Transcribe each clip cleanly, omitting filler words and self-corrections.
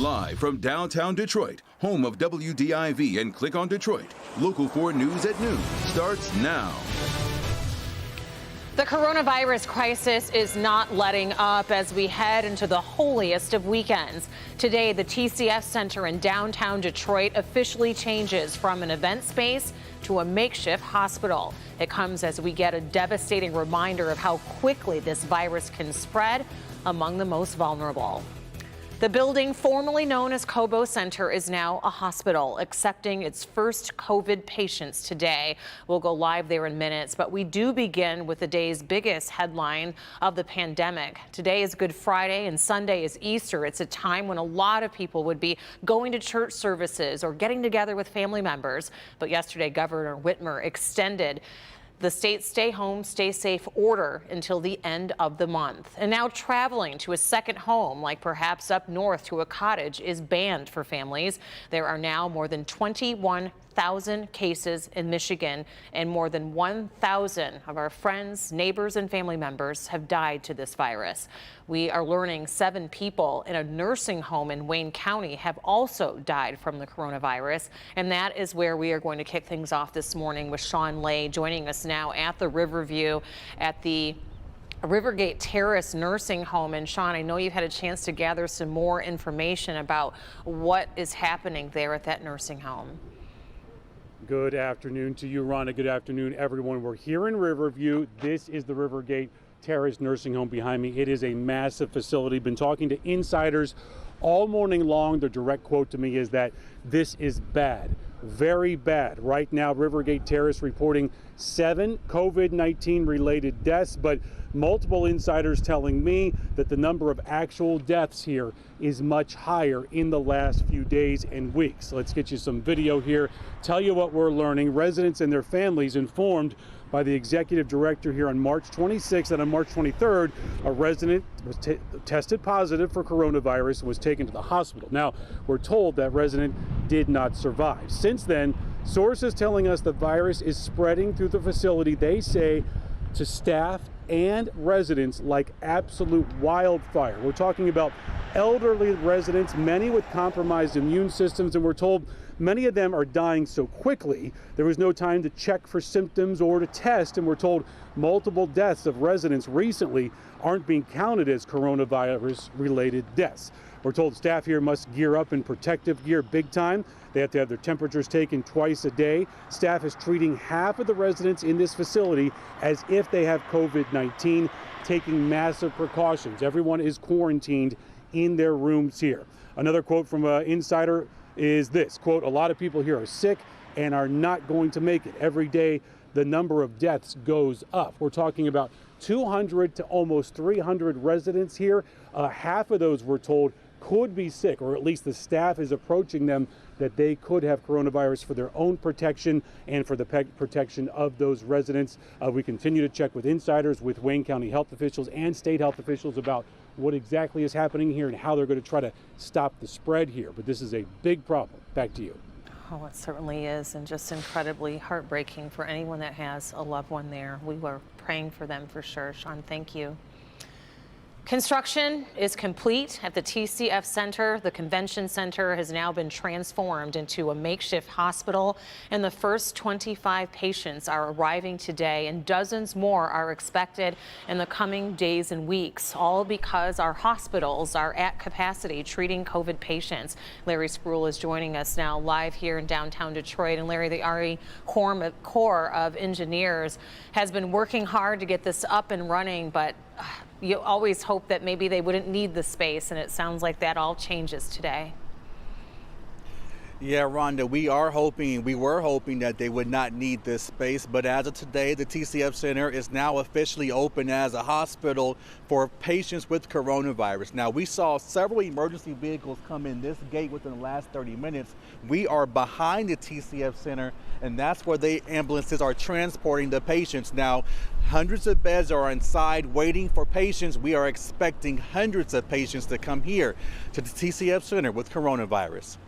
Live from downtown Detroit, home of WDIV and Click on Detroit, Local 4 News at noon starts now. The coronavirus crisis is not letting up as we head into the holiest of weekends. Today, the TCF Center in downtown Detroit officially changes from an event space to a makeshift hospital. It comes as we get a devastating reminder of how quickly this virus can spread among the most vulnerable. The building formerly known as Cobo Center is now a hospital, accepting its first COVID patients today. We'll go live there in minutes, but we do begin with the day's biggest headline of the pandemic. Today is Good Friday and Sunday is Easter. It's a time when a lot of people would be going to church services or getting together with family members. But yesterday, Governor Whitmer extended the state's stay home, stay safe order until the end of the month. And now traveling to a second home, like perhaps up north to a cottage, is banned for families. There are now more than 21,000 cases in Michigan, and more than 1,000 of our friends, neighbors, and family members have died to this virus. We are learning 7 people in a nursing home in Wayne County have also died from the coronavirus, and that is where we are going to kick things off this morning with Sean Lay joining us now at the Riverview at the Rivergate Terrace Nursing Home. And Sean, I know you've had a chance to gather some more information about what is happening there at that nursing home. Good afternoon to you, Rhonda. Good afternoon, everyone. We're here in Riverview. This is the Rivergate Terrace Nursing Home behind me. It is a massive facility. Been talking to insiders all morning long. The direct quote to me is that this is bad, very bad. Right now, Rivergate Terrace reporting 7 COVID-19 related deaths, but multiple insiders telling me that the number of actual deaths here is much higher in the last few days and weeks. Let's get you some video here, tell you what we're learning. Residents and their families informed by the executive director here on March 26th, and on March 23rd, a resident was tested positive for coronavirus and was taken to the hospital. Now, we're told that resident did not survive. Since then, sources telling us the virus is spreading through the facility, they say, to staff and residents like absolute wildfire. We're talking about elderly residents, many with compromised immune systems, and we're told many of them are dying so quickly there was no time to check for symptoms or to test, and we're told multiple deaths of residents recently aren't being counted as coronavirus-related deaths. We're told staff here must gear up in protective gear big time. They have to have their temperatures taken twice a day. Staff is treating half of the residents in this facility as if they have COVID-19, taking massive precautions. Everyone is quarantined in their rooms here. Another quote from an insider is this, quote, "A lot of people here are sick and are not going to make it. Every day, the number of deaths goes up." We're talking about 200 to almost 300 residents here. Half of those, we're told, could be sick, or at least the staff is approaching them that they could have coronavirus for their own protection and for the protection of those residents. We continue to check with insiders, with Wayne County health officials and state health officials about what exactly is happening here and how they're going to try to stop the spread here. But this is a big problem. Back to you. Oh, it certainly is, and just incredibly heartbreaking for anyone that has a loved one there. We were praying for them for sure. Sean, thank you. Construction is complete at the TCF Center. The convention center has now been transformed into a makeshift hospital, and the first 25 patients are arriving today, and dozens more are expected in the coming days and weeks, all because our hospitals are at capacity treating COVID patients. Larry Spruill is joining us now live here in downtown Detroit. And Larry, the RE Corps of Engineers has been working hard to get this up and running, but you always hope that maybe they wouldn't need the space, and it sounds like that all changes today. Yeah, Rhonda, we were hoping that they would not need this space, but as of today, the TCF Center is now officially open as a hospital for patients with coronavirus. Now, we saw several emergency vehicles come in this gate within the last 30 minutes. We are behind the TCF Center, and that's where the ambulances are transporting the patients. Now, hundreds of beds are inside waiting for patients. We are expecting hundreds of patients to come here to the TCF Center with coronavirus.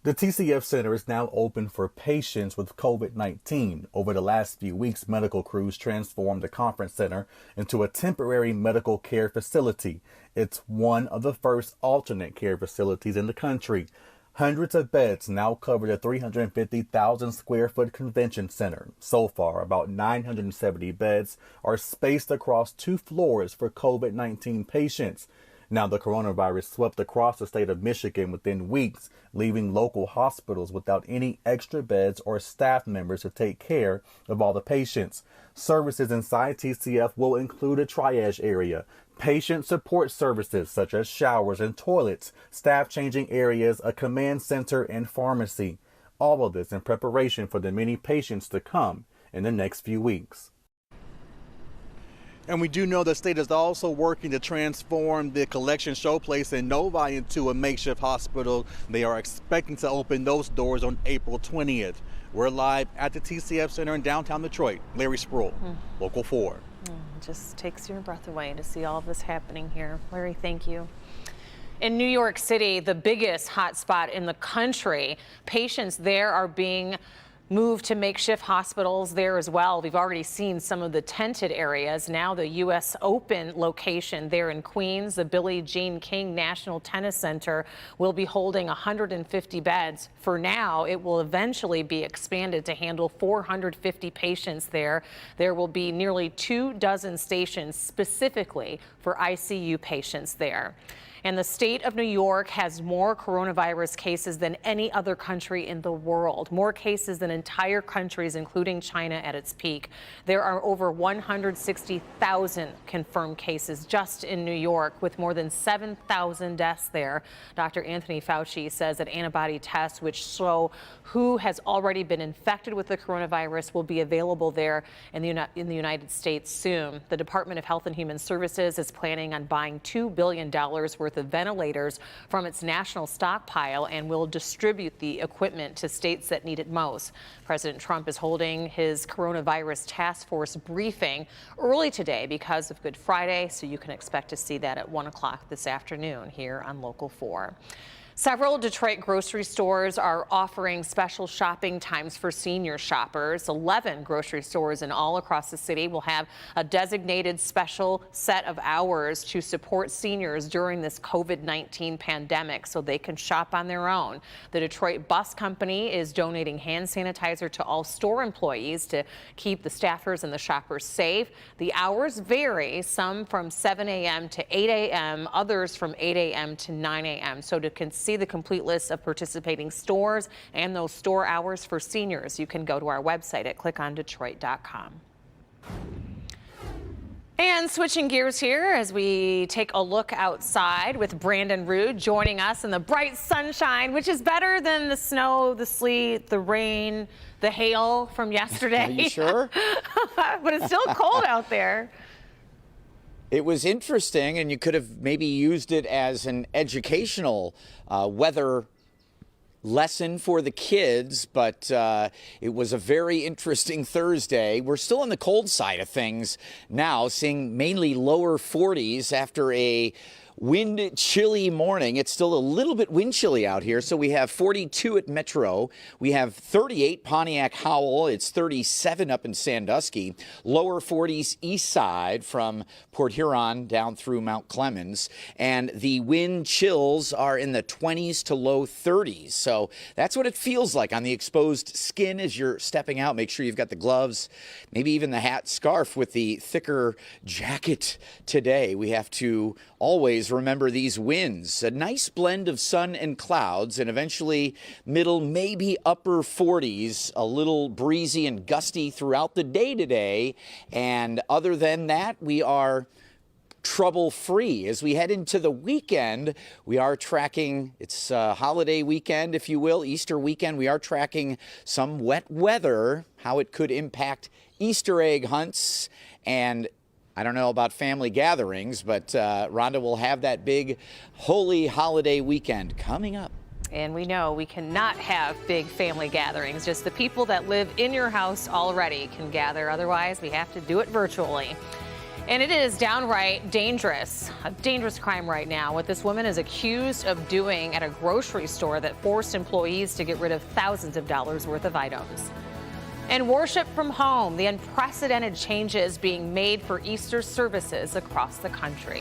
The TCF Center is now open for patients with COVID-19. Over the last few weeks, medical crews transformed the conference center into a temporary medical care facility. It's one of the first alternate care facilities in the country. Hundreds of beds now cover the 350,000 square foot convention center. So far, about 970 beds are spaced across 2 floors for COVID-19 patients. Now, the coronavirus swept across the state of Michigan within weeks, leaving local hospitals without any extra beds or staff members to take care of all the patients. Services inside TCF will include a triage area, patient support services such as showers and toilets, staff changing areas, a command center, and pharmacy. All of this in preparation for the many patients to come in the next few weeks. And we do know the state is also working to transform the collection showplace in Novi into a makeshift hospital. They are expecting to open those doors on April 20th. We're live at the TCF Center in downtown Detroit. Larry Sproul, Local 4. It just takes your breath away to see all of this happening here. Larry, thank you. In New York City, the biggest hotspot in the country, patients there are being moved to makeshift hospitals there as well. We've already seen some of the tented areas. Now the U.S. Open location there in Queens, the Billie Jean King National Tennis Center, will be holding 150 beds. For now, it will eventually be expanded to handle 450 patients there. There will be nearly 24 stations specifically for ICU patients there. And the state of New York has more coronavirus cases than any other country in the world, more cases than entire countries, including China at its peak. There are over 160,000 confirmed cases just in New York, with more than 7,000 deaths there. Dr. Anthony Fauci says that antibody tests, which show who has already been infected with the coronavirus, will be available there in the United States soon. The Department of Health and Human Services is planning on buying $2 billion worth of ventilators from its national stockpile and will distribute the equipment to states that need it most. President Trump is holding his coronavirus task force briefing early today because of Good Friday, so you can expect to see that at 1 o'clock this afternoon here on Local 4. Several Detroit grocery stores are offering special shopping times for senior shoppers. 11 grocery stores in all across the city will have a designated special set of hours to support seniors during this COVID-19 pandemic so they can shop on their own. The Detroit Bus Company is donating hand sanitizer to all store employees to keep the staffers and the shoppers safe. The hours vary, some from 7 a.m. to 8 a.m., others from 8 a.m. to 9 a.m. So to see the complete list of participating stores and those store hours for seniors, you can go to our website at clickondetroit.com. And switching gears here as we take a look outside with Brandon Rude joining us in the bright sunshine, which is better than the snow, the sleet, the rain, the hail from yesterday. Are you sure? But it's still cold out there. It was interesting, and you could have maybe used it as an educational weather lesson for the kids, but it was a very interesting Thursday. We're still on the cold side of things now, seeing mainly lower 40s after a wind chilly morning. It's still a little bit wind chilly out here. So we have 42 at Metro. We have 38 Pontiac Howell. It's 37 up in Sandusky. Lower 40s east side from Port Huron down through Mount Clemens. And the wind chills are in the 20s to low 30s. So that's what it feels like on the exposed skin as you're stepping out. Make sure you've got the gloves, maybe even the hat, scarf with the thicker jacket today. We have to always remember these winds, a nice blend of sun and clouds, and eventually middle, maybe upper 40s, a little breezy and gusty throughout the day today. And other than that, we are trouble-free. As we head into the weekend, we are tracking, it's a holiday weekend, if you will, Easter weekend. We are tracking some wet weather, how it could impact Easter egg hunts, and I don't know about family gatherings, but Rhonda will have that big holy holiday weekend coming up. And we know we cannot have big family gatherings. Just the people that live in your house already can gather. Otherwise, we have to do it virtually. And it is downright dangerous, a dangerous crime right now, what this woman is accused of doing at a grocery store that forced employees to get rid of thousands of dollars worth of items. And worship from home, the unprecedented changes being made for Easter services across the country.